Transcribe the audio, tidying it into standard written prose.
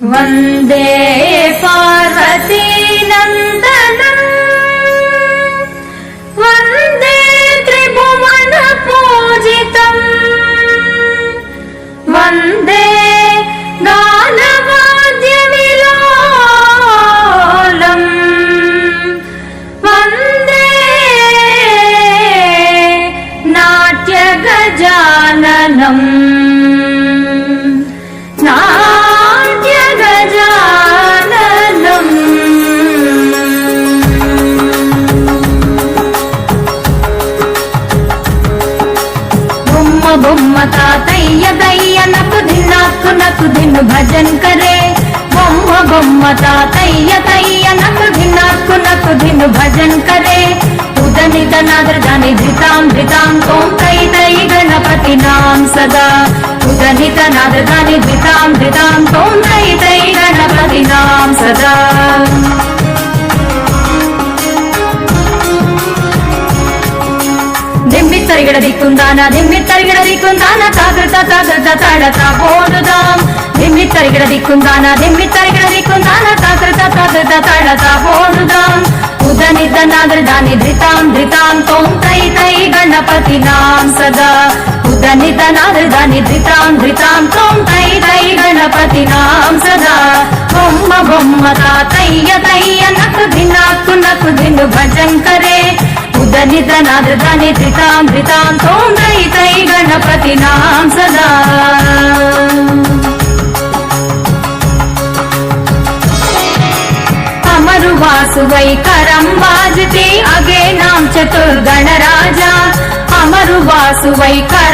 वन्दे पार्वती नन्दनम् वन्दे त्रिभुवन पूजितम् वन्दे गानवाद्यविलोलम् वन्दे नाट्यगजाननम् బొమ్మ తాతయ్య దయ్య నకు ధిన్ను భజన్ కరే బొమ్మ తాతయ్య దయ్య నకు ధిన్ను భజన్ కరే ఉదనిత నాదృదాని ధృతాం తోం తై తై గణపతి నాం సదా ఉదనిత నాదృదాని ధృతాం తోం తై తై గణపతి నాం సదా ದಿಮ್ಮಿತ್ತರಿಗಿಡದಿಕ್ಕುಂದಾನ ತಾಕೃತ ತಾಡತ ಓಡುದಾಂ ದಿಮ್ಮಿತ್ತರಿಗಿಡದಿಕ್ಕುಂದಾನ ತಾಕೃತ ತಾಡತ ಓಡುದಾಂ ಉದನಿತ ನಾದೃದಾನಿ ಧೃತಾಂ ತೋಂ ತೈ ತೈ ಗಣಪತಿ ನಾಂ ಸದಾ ಉದನಿತ ನಾದೃದಾನಿ ಧೃತಾಂ ತೋಂ ತೈ ತೈ ಗಣಪತಿ ನಾಂ ಸದಾ ಬೊಮ್ಮ ತಾತಯ್ಯ ನಕು ಧಿನ್ನು ಭಜನ್ ಕರೆ ಉದನಿತ ನಾದೃದಾನಿ ಧೃತಾಂ ತೋಂ ತೈ ತೈ ಗಣಪತಿ ನಾಂ ಸದಾ अमरु वासुवै करं बाजते अगे नाम चतुर्गण राजा अमरु वासुवै